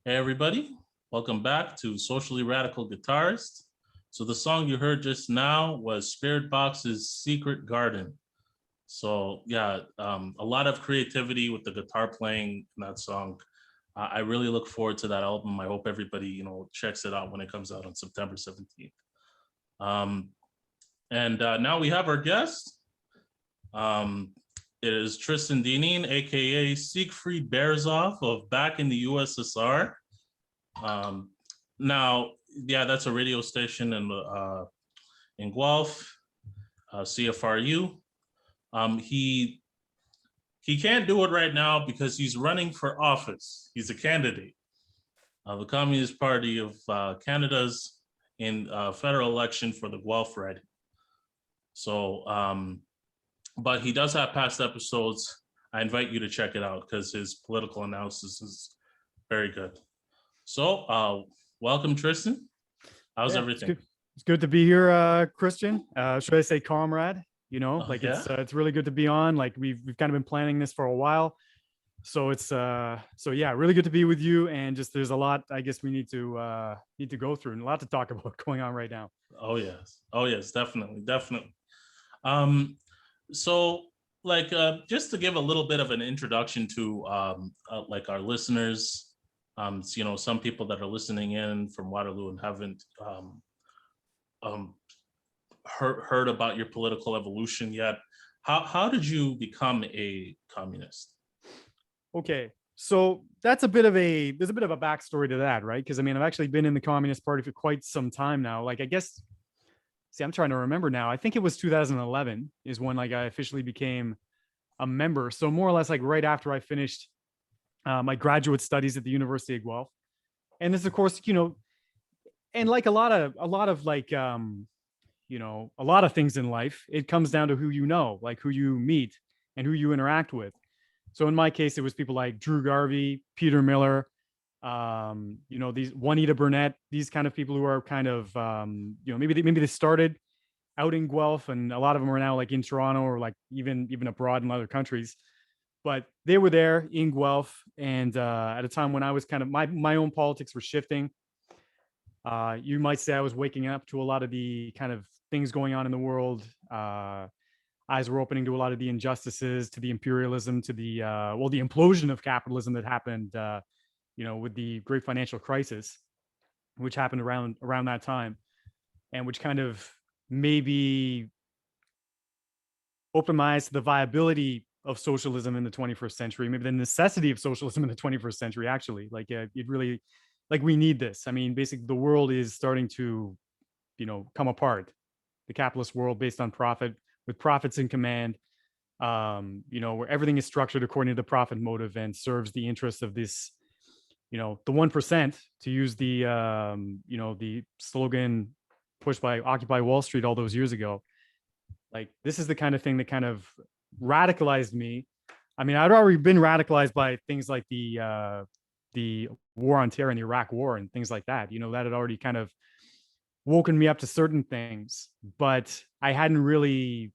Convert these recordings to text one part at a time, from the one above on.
Hey everybody, welcome back to Socially Radical Guitarist. So the song you heard just now was Spirit Box's Secret Garden. So yeah, a lot of creativity with the guitar playing in that song. I really look forward to that album. I hope everybody, checks it out when it comes out on September 17th. And now we have our guest. It is Tristan Dineen, aka Siegfried Barazov of Back in the USSR. Now, yeah, that's a radio station in Guelph, CFRU. He can't do it right now because he's running for office. He's a candidate. The Communist Party of Canada's in federal election for the Guelph riding. So, but he does have past episodes. I invite you to check it out because his political analysis is very good. So, welcome, Tristan. How's everything? It's good to be here, Christian. Should I say comrade? It's really good to be on. Like we've kind of been planning this for a while. So it's really good to be with you. And just there's a lot I guess we need to go through and a lot to talk about going on right now. Oh yes, definitely. So like just to give a little bit of an introduction to like our listeners, some people that are listening in from Waterloo and haven't heard about your political evolution yet. How did you become a communist? Okay, so there's a bit of a backstory to that, right? Because I've actually been in the Communist Party for quite some time now. Like I guess, I'm trying to remember now. I think it was 2011 is when like I officially became a member. So more or less like right after I finished my graduate studies at the University of Guelph. And this, of course, and like a lot of like a lot of things in life, it comes down to who you know, like who you meet and who you interact with. So in my case, it was people like Drew Garvey, Peter Miller, these Juanita Burnett, these kind of people who are kind of, maybe they started out in Guelph, and a lot of them are now like in Toronto or like even abroad in other countries. But they were there in Guelph, and at a time when I was kind of my own politics were shifting. You might say I was waking up to a lot of the kind of things going on in the world. Eyes were opening to a lot of the injustices, to the imperialism, to the the implosion of capitalism that happened, with the great financial crisis, which happened around that time, and which kind of maybe opened my eyes to the viability of socialism in the 21st century, maybe the necessity of socialism in the 21st century. Actually, like it really, like we need this. Basically, the world is starting to, come apart. The capitalist world based on profit, with profits in command, where everything is structured according to the profit motive and serves the interests of this, the 1%, to use the, the slogan pushed by Occupy Wall Street all those years ago. Like, this is the kind of thing that kind of radicalized me. I'd already been radicalized by things like the war on terror and the Iraq War and things like that. That had already kind of woken me up to certain things, but I hadn't really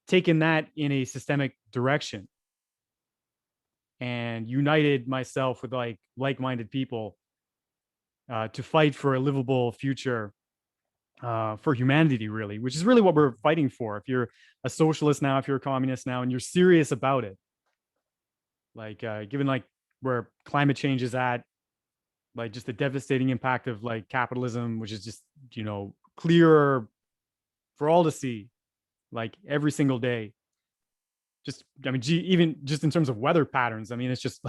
taken that in a systemic direction and united myself with like-minded people to fight for a livable future for humanity, really, which is really what we're fighting for. If you're a socialist now, if you're a communist now, and you're serious about it, like given like where climate change is at, like just the devastating impact of like capitalism, which is just, clear for all to see, like every single day. Just, even just in terms of weather patterns, it's just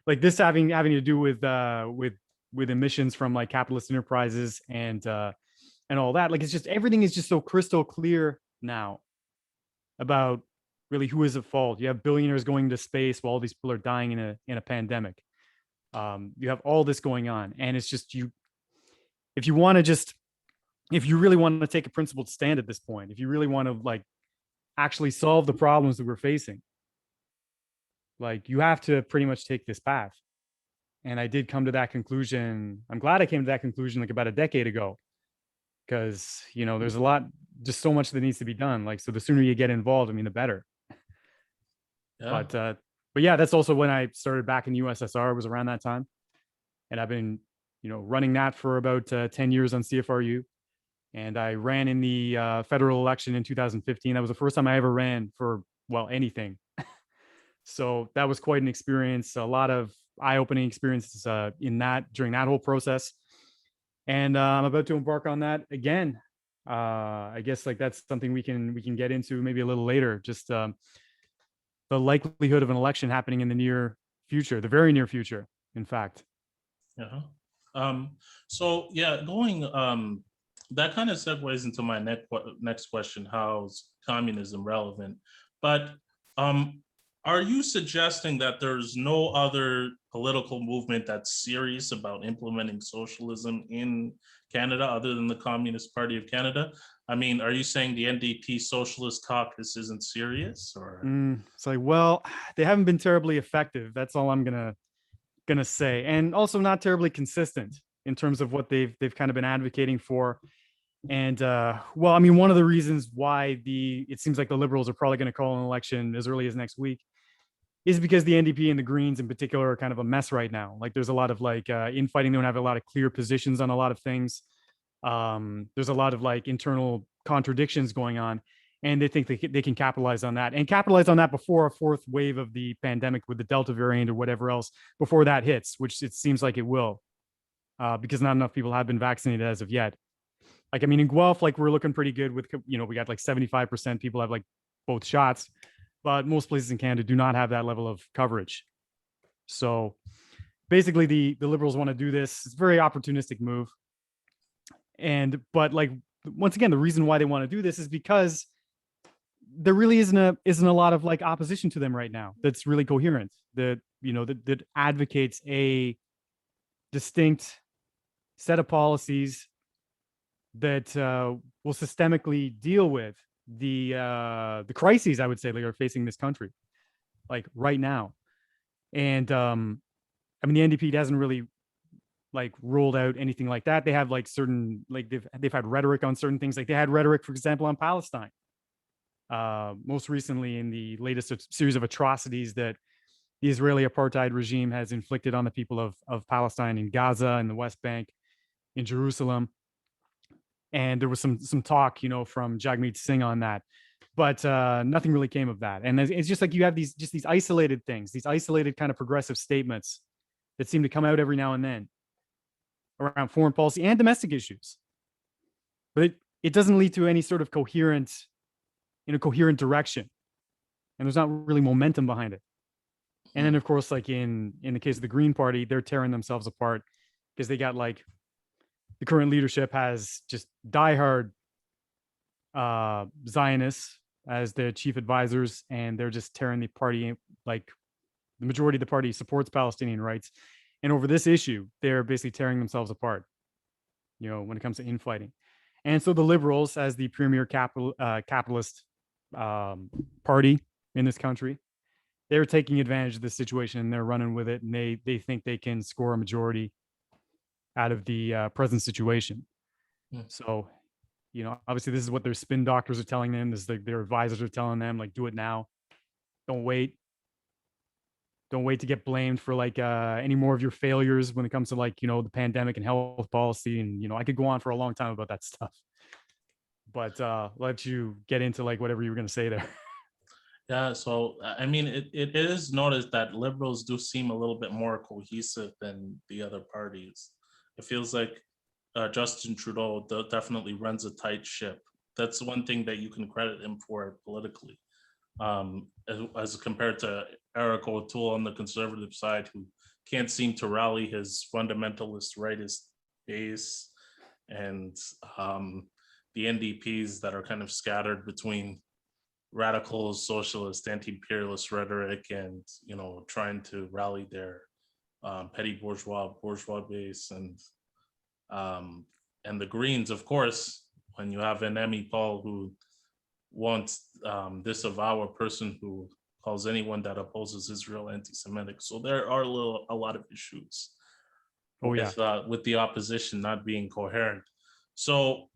like this having to do with emissions from like capitalist enterprises and all that. Like, it's just, everything is just so crystal clear now about really who is at fault. You have billionaires going to space while all these people are dying in a pandemic. You have all this going on, and it's just, if you really want to take a principled stand at this point, if you really want to like actually solve the problems that we're facing, like you have to pretty much take this path. And I did come to that conclusion. I'm glad I came to that conclusion like about a decade ago, because there's a lot, just so much that needs to be done. Like, so the sooner you get involved, the better. Yeah. But yeah, that's also when I started back in the USSR. It was around that time. and I've been, running that for about 10 years on CFRU. And I ran in the federal election in 2015. That was the first time I ever ran for, well, anything. So that was quite an experience, a lot of eye-opening experiences during that whole process. And I'm about to embark on that again. I guess like that's something we can get into maybe a little later. Just the likelihood of an election happening in the near future, the very near future, in fact. Yeah. So yeah, going that kind of segues into my next question: how's communism relevant? But um, are you suggesting that there's no other political movement that's serious about implementing socialism in Canada other than the Communist Party of Canada? I mean, are you saying the NDP Socialist Caucus isn't serious, or? It's like, well, they haven't been terribly effective. That's all I'm gonna say, and also not terribly consistent in terms of what they've kind of been advocating for. And well, I mean, one of the reasons why it seems like the Liberals are probably going to call an election as early as next week is because the NDP and the Greens in particular are kind of a mess right now. Like there's a lot of like infighting. They don't have a lot of clear positions on a lot of things. There's a lot of like internal contradictions going on, and they think they can capitalize on that and capitalize on that before a fourth wave of the pandemic with the Delta variant or whatever else, before that hits, which it seems like it will, because not enough people have been vaccinated as of yet. Like, I mean, in Guelph, like we're looking pretty good with, we got like 75% people have like both shots, but most places in Canada do not have that level of coverage. So basically the Liberals want to do this. It's a very opportunistic move. But like, once again, the reason why they want to do this is because there really isn't a lot of like opposition to them right now that's really coherent, that advocates a distinct set of policies that will systemically deal with the crises, I would say, that are facing this country, like right now. And I mean, the NDP hasn't really like ruled out anything like that. They have like certain, like they've had rhetoric on certain things. Like they had rhetoric, for example, on Palestine. Most recently, in the latest series of atrocities that the Israeli apartheid regime has inflicted on the people of Palestine, in Gaza, and the West Bank, in Jerusalem. And there was some talk, from Jagmeet Singh on that, but nothing really came of that. And it's just like you have these isolated things, these isolated kind of progressive statements that seem to come out every now and then around foreign policy and domestic issues, but it doesn't lead to any sort of coherent direction, and there's not really momentum behind it. And then, of course, like in the case of the Green Party, they're tearing themselves apart because they got like the current leadership has just diehard Zionists as their chief advisors, and they're just tearing the party. Like the majority of the party supports Palestinian rights, and over this issue, they're basically tearing themselves apart. When it comes to infighting, and so the Liberals, as the premier capitalist party in this country, they're taking advantage of this situation and they're running with it, and they think they can score a majority out of the present situation. So, obviously this is what their spin doctors are telling them. This is like their advisors are telling them, like, do it now. Don't wait. Don't wait to get blamed for like any more of your failures when it comes to like, the pandemic and health policy. And, I could go on for a long time about that stuff, but let you get into like whatever you were going to say there. Yeah, so I mean, it is noticed that Liberals do seem a little bit more cohesive than the other parties. It feels like Justin Trudeau definitely runs a tight ship. That's one thing that you can credit him for politically, as compared to Eric O'Toole on the conservative side, who can't seem to rally his fundamentalist rightist base, and the NDPs that are kind of scattered between radical socialist anti-imperialist rhetoric and trying to rally their petty bourgeois base, and the Greens, of course, when you have an Emmy Paul who wants disavow a person who calls anyone that opposes Israel anti-Semitic. So there are a lot of issues with the opposition not being coherent. So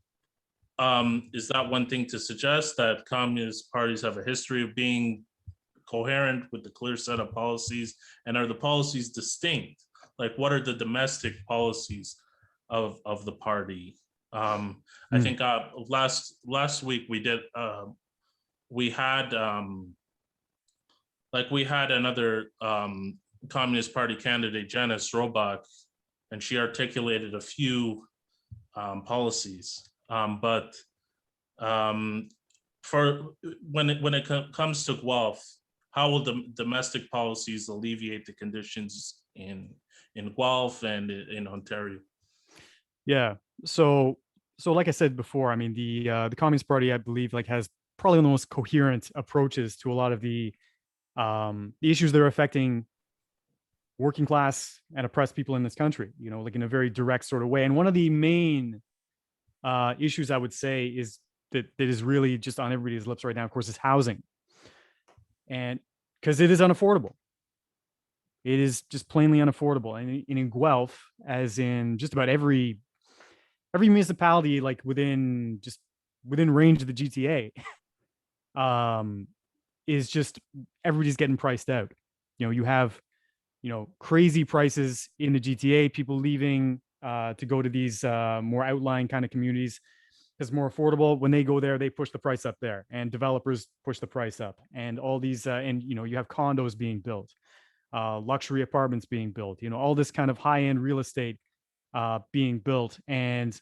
is that one thing to suggest, that communist parties have a history of being coherent with a clear set of policies? And are the policies distinct? like what are the domestic policies of the party. I Mm. think last week we did we had we had another Communist Party candidate, Janice Robach, and she articulated a few policies. But for when it comes to Guelph, how will the domestic policies alleviate the conditions in Guelph and in Ontario? Yeah. So like I said before, I mean the Communist Party, I believe, like has probably one of the most coherent approaches to a lot of the issues that are affecting working class and oppressed people in this country, you know, like in a very direct sort of way. And one of the main issues I would say is that is really just on everybody's lips right now, of course, is housing. And because it is unaffordable. It is just plainly unaffordable. And in Guelph, as in just about every municipality, like within range of the GTA, is just everybody's getting priced out. You know, you have, you know, crazy prices in the GTA, people leaving to go to these more outlying kind of communities because more affordable. When they go there, they push the price up there, and developers push the price up, and all these and you know, you have condos being built, luxury apartments being built, you know, all this kind of high end real estate being built. And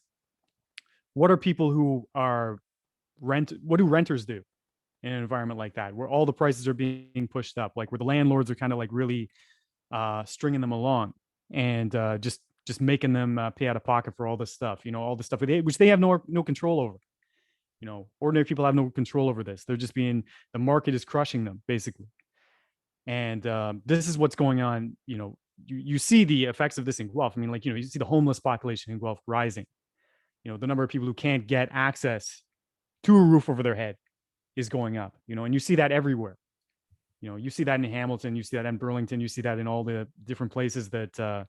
what are people who are what do renters do in an environment like that, where all the prices are being pushed up, like where the landlords are kind of like really stringing them along and just making them pay out of pocket for all this stuff, you know, all this stuff which they have no control over. You know, ordinary people have no control over this. They're just being, the market is crushing them basically. And this is what's going on. You know, you see the effects of this in Guelph. I mean, like, you know, you see the homeless population in Guelph rising. You know, the number of people who can't get access to a roof over their head is going up, you know, and you see that everywhere. You know, you see that in Hamilton, you see that in Burlington, you see that in all the different places that,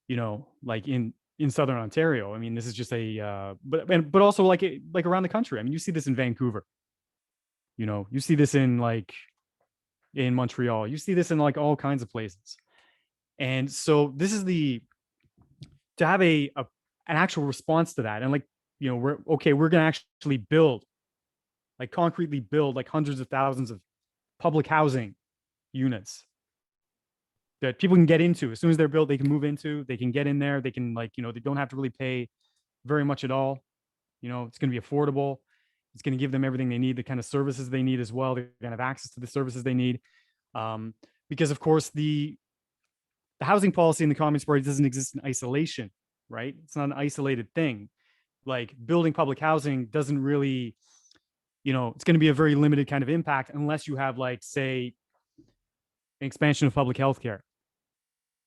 you know, like in Southern Ontario. I mean, this is just but also like around the country. I mean, you see this in Vancouver, you know, you see this in in Montreal, you see this in like all kinds of places. And so this is to have an actual response to that. And like, you know, we're going to actually concretely build like hundreds of thousands of public housing units that people can get into. As soon as they're built, they can move into, they can get in there, they can, like, you know, they don't have to really pay very much at all. You know, it's going to be affordable. It's going to give them everything they need, the kind of services they need as well. They're going to have access to the services they need. Because of course the housing policy in the Communist Party doesn't exist in isolation, right? It's not an isolated thing. Like building public housing doesn't really, you know, it's going to be a very limited kind of impact unless you have, like, say, an expansion of public health care.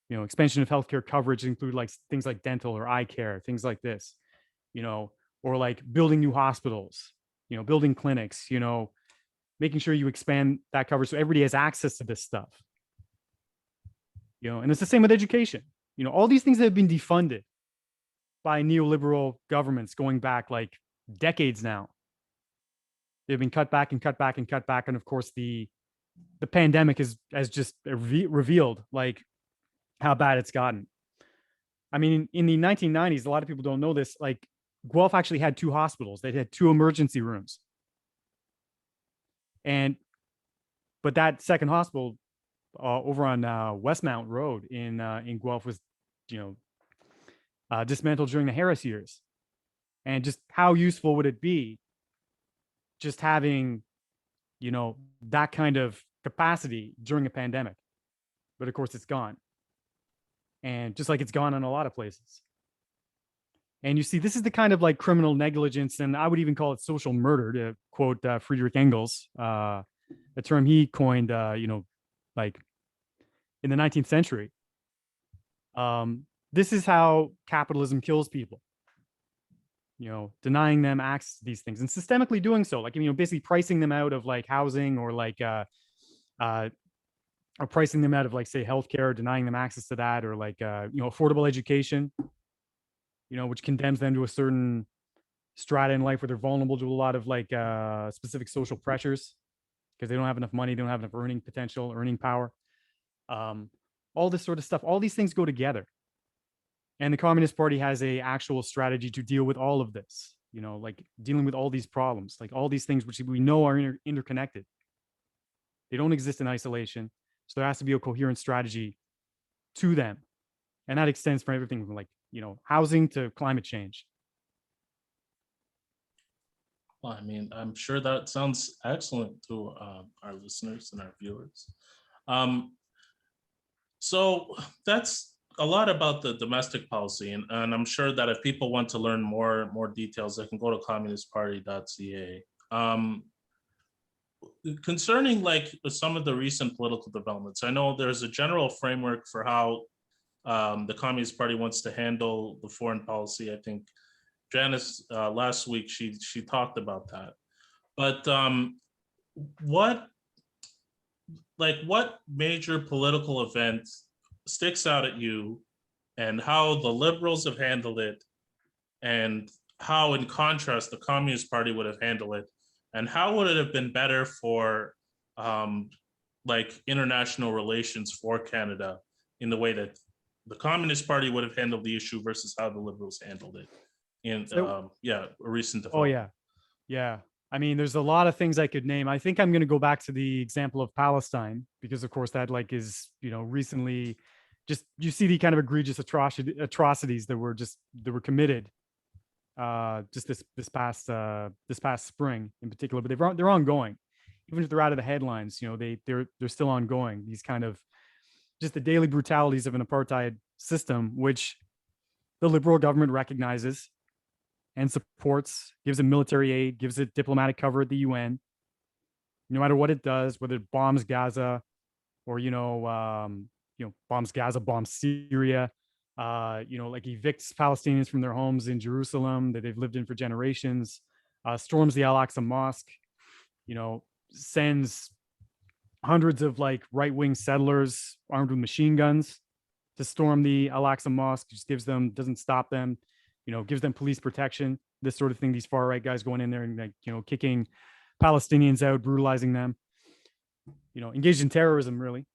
You know, expansion of healthcare coverage include like things like dental or eye care, things like this, you know, or like building new hospitals, you know, building clinics, you know, making sure you expand that coverage so everybody has access to this stuff. You know, and it's the same with education. You know, all these things that have been defunded by neoliberal governments going back like decades now. They've been cut back and cut back and cut back. And of course, the pandemic has just revealed like how bad it's gotten. I mean, in the 1990s, a lot of people don't know this. Like, Guelph actually had two hospitals. They had two emergency rooms, but that second hospital over on Westmount Road in Guelph was, you know, dismantled during the Harris years. And just how useful would it be just having, you know, that kind of capacity during a pandemic? But of course, it's gone. And just like it's gone in a lot of places. And you see, this is the kind of like criminal negligence, and I would even call it social murder, to quote Friedrich Engels, a term he coined, you know, like in the 19th century. This is how capitalism kills people. You know, denying them access to these things and systemically doing so, like, you know, basically pricing them out of like housing or like, or pricing them out of, like, say, healthcare, denying them access to that, or like, you know, affordable education, you know, which condemns them to a certain strata in life where they're vulnerable to a lot of like specific social pressures because they don't have enough money, they don't have enough earning potential, earning power. all this sort of stuff. All these things go together. And the Communist Party has a actual strategy to deal with all of this, like dealing with all these problems, like all these things which we know are interconnected. They don't exist in isolation. So there has to be a coherent strategy to them. And that extends from everything from housing to climate change. Well, I mean, I'm sure that sounds excellent to our listeners and our viewers. Um, so that's a lot about the domestic policy, and I'm sure that if people want to learn more details, they can go to communistparty.ca. Concerning like some of the recent political developments, I know there's a general framework for how the Communist Party wants to handle the foreign policy. I think Janice last week she talked about that. But what what major political event sticks out at you, and how the liberals have handled it, and how in contrast the Communist Party would have handled it, and how would it have been better for international relations for Canada in the way that the Communist Party would have handled the issue versus how the liberals handled it in a recent development. Yeah. I mean, there's a lot of things I could name. I think I'm going to go back to the example of Palestine because, of course, that is recently, just you see the kind of egregious atrocities that were committed just this past spring in particular, but they're ongoing. Even if they're out of the headlines, they're still ongoing. These kind of just the daily brutalities of an apartheid system, which the liberal government recognizes and supports, gives it military aid, gives it diplomatic cover at the UN, no matter what it does, whether it bombs Gaza or bombs Gaza, bombs Syria, evicts Palestinians from their homes in Jerusalem that they've lived in for generations, storms the Al-Aqsa Mosque, sends hundreds of right-wing settlers armed with machine guns to storm the Al-Aqsa Mosque, just doesn't stop them, gives them police protection, this sort of thing. These far right guys going in there and kicking Palestinians out, brutalizing them, engaged in terrorism, really.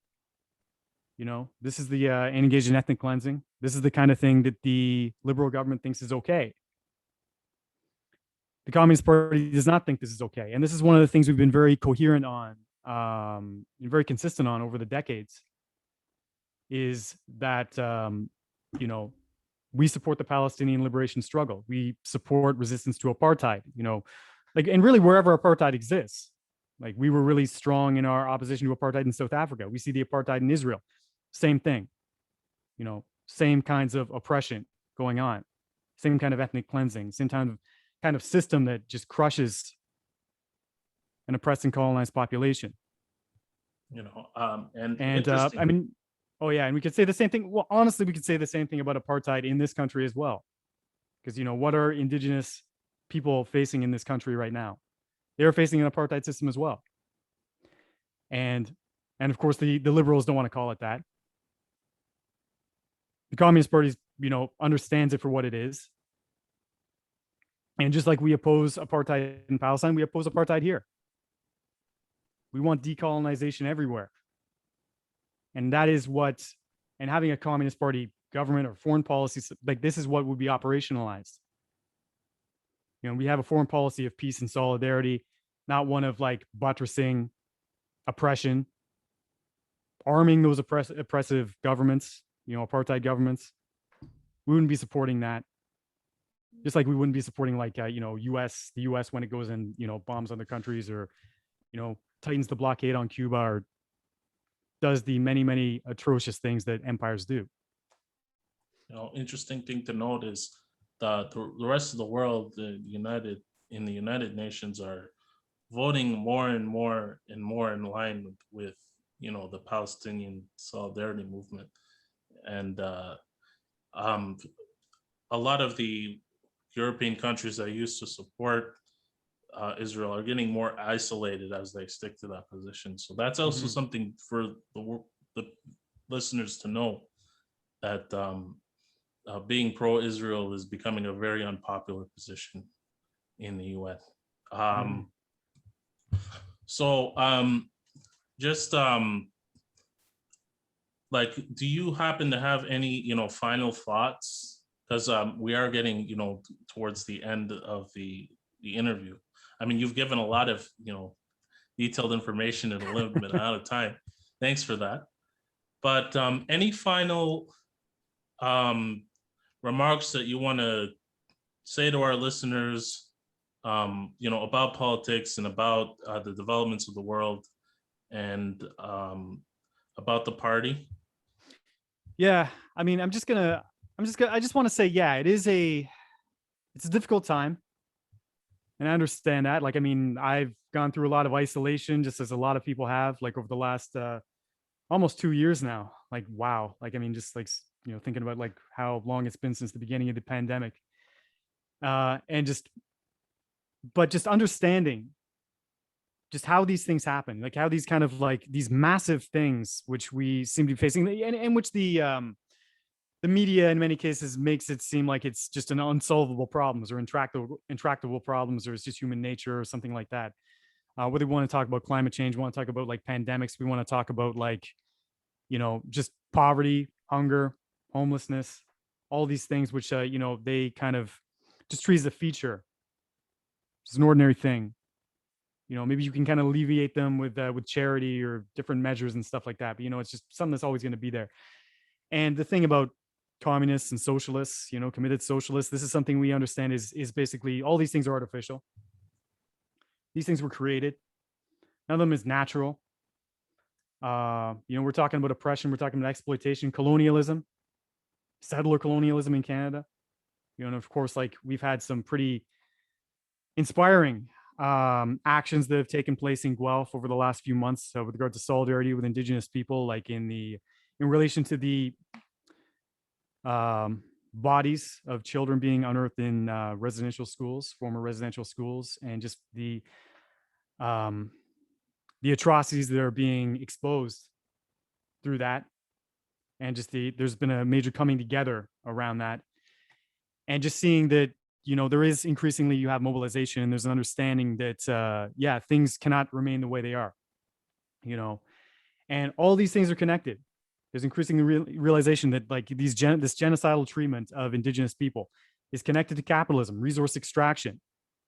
This is the and engaged in ethnic cleansing. This is the kind of thing that the liberal government thinks is okay. The Communist Party does not think this is okay. And this is one of the things we've been very coherent on, and very consistent on over the decades, is that, we support the Palestinian liberation struggle. We support resistance to apartheid, and really wherever apartheid exists. We were really strong in our opposition to apartheid in South Africa. We see the apartheid in Israel. Same thing, same kinds of oppression going on, same kind of ethnic cleansing, same kind of system that just crushes an oppressed and colonized population. And I mean, oh yeah, and we could say the same thing. Well, honestly, we could say the same thing about apartheid in this country as well, because what are indigenous people facing in this country right now? They're facing an apartheid system as well, and of course the liberals don't want to call it that. The Communist Party, understands it for what it is, and just like we oppose apartheid in Palestine, we oppose apartheid here. We want decolonization everywhere. And that is and having a Communist Party government or foreign policy, this is what would be operationalized. We have a foreign policy of peace and solidarity, not one of buttressing oppression, arming those oppressive governments, apartheid governments. We wouldn't be supporting that. Just like we wouldn't be supporting the US when it goes and, bombs other countries, or, tightens the blockade on Cuba, or does the many, many atrocious things that empires do. Interesting thing to note is that the rest of the world, the United Nations, are voting more and more in line with the Palestinian solidarity movement, and a lot of the European countries that used to support Israel are getting more isolated as they stick to that position. So that's also something for the listeners to know, that being pro-Israel is becoming a very unpopular position in the UN. So just like, do you happen to have any, final thoughts? Because we are getting, towards the end of the interview. I mean, you've given a lot of, detailed information in a limited amount of time. Thanks for that. But any final remarks that you want to say to our listeners, about politics and about the developments of the world, and about the party? Yeah, I mean, I just want to say, yeah, it's a difficult time. And I understand that. Like, I mean, I've gone through a lot of isolation, just as a lot of people have, like over the last almost 2 years now. Like, wow. Like, I mean, just like, thinking about like how long it's been since the beginning of the pandemic. And just understanding just how these things happen, like how these kind of like these massive things, which we seem to be facing, and which the media in many cases makes it seem like it's just an unsolvable problems or intractable problems, or it's just human nature or something like that. Whether we want to talk about climate change, we want to talk about like pandemics, we want to talk about like, just poverty, hunger, homelessness, all these things, which, they kind of just treat as a feature. It's an ordinary thing. Maybe you can kind of alleviate them with charity or different measures and stuff like that. But, it's just something that's always going to be there. And the thing about communists and socialists, committed socialists, this is something we understand is basically all these things are artificial. These things were created. None of them is natural. We're talking about oppression. We're talking about exploitation, colonialism, settler colonialism in Canada. And of course, like we've had some pretty inspiring actions that have taken place in Guelph over the last few months with regard to solidarity with Indigenous people, like in relation to the bodies of children being unearthed in residential schools, former residential schools, and just the atrocities that are being exposed through that. And just there's been a major coming together around that. And just seeing that, there is increasingly, you have mobilization and there's an understanding that, things cannot remain the way they are, and all these things are connected. There's increasing realization that like this genocidal treatment of Indigenous people is connected to capitalism, resource extraction,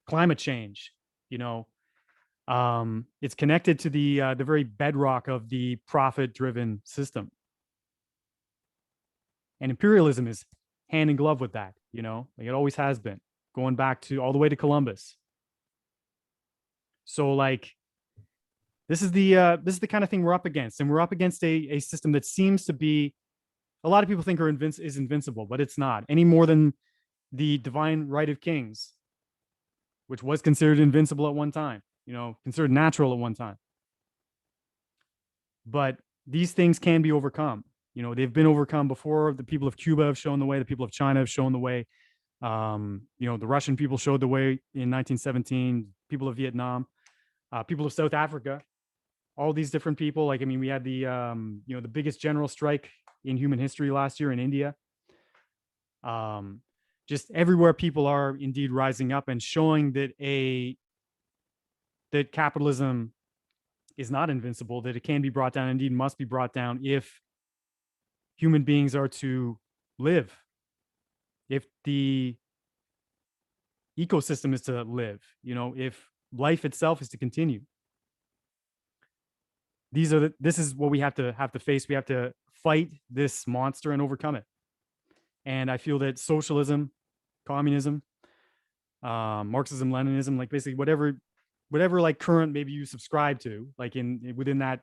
climate change. It's connected to the very bedrock of the profit-driven system, and imperialism is hand in glove with that. Like it always has been, going back to all the way to Columbus. So like this is the kind of thing we're up against, and we're up against a system that seems to be, a lot of people think is invincible, but it's not any more than the divine right of kings, which was considered invincible at one time, considered natural at one time. But these things can be overcome. They've been overcome before. The people of Cuba have shown the way. The people of China have shown the way. The Russian people showed the way in 1917. People of Vietnam, people of South Africa, all these different people. Like, I mean, we had the biggest general strike in human history last year in India. Just everywhere people are indeed rising up and showing that that capitalism is not invincible, that it can be brought down, indeed must be brought down if human beings are to live, if the ecosystem is to live, if life itself is to continue. This is what we have to face. We have to fight this monster and overcome it. And I feel that socialism, communism, Marxism, Leninism, like basically whatever like current maybe you subscribe to, like within that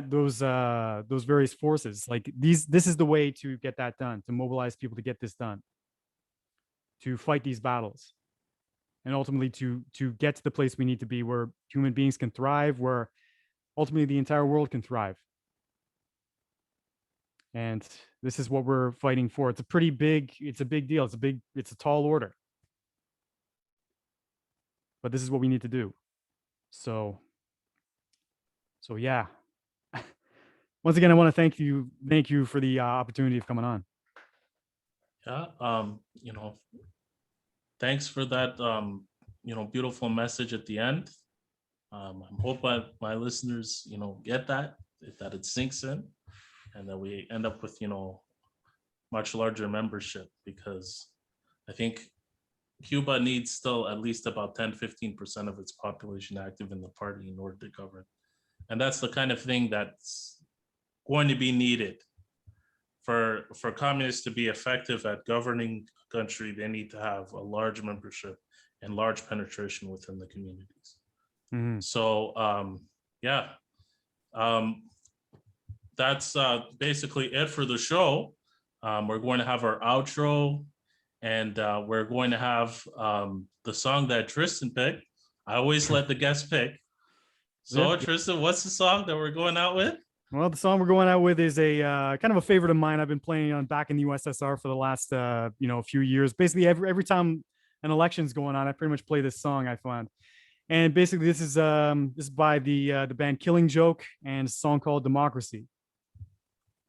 those various forces, like this is the way to get that done, to mobilize people to get this done, to fight these battles, and ultimately to get to the place we need to be, where human beings can thrive, where ultimately the entire world can thrive. And this is what we're fighting for. It's a big deal. It's a tall order. But this is what we need to do. So yeah. Once again, I want to thank you for the opportunity of coming on. Yeah. Thanks for that, beautiful message at the end. I hope my listeners, get that it sinks in. and that we end up with, much larger membership, because I think Cuba needs still at least about 10-15% of its population active in the party in order to govern. And that's the kind of thing that's going to be needed for communists to be effective at governing a country. They need to have a large membership and large penetration within the communities. Mhm. So yeah, that's basically it for the show. We're going to have our outro, and we're going to have the song that Tristan picked. I always let the guest pick. So Yep. Tristan, what's the song that we're going out with? Well, the song we're going out with is a kind of a favorite of mine. I've been playing on back in the USSR for the last few years. Basically, every time an election's going on, I pretty much play this song, I find. And basically, this is by the band Killing Joke, and a song called Democracy.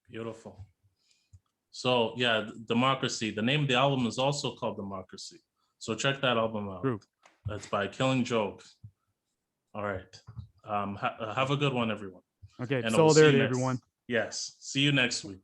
Beautiful. So yeah, Democracy. The name of the album is also called Democracy. So check that album out. True. That's by Killing Joke. All right. Have a good one, everyone. Okay, And we'll see you solidarity, next- everyone. Yes. See you next week.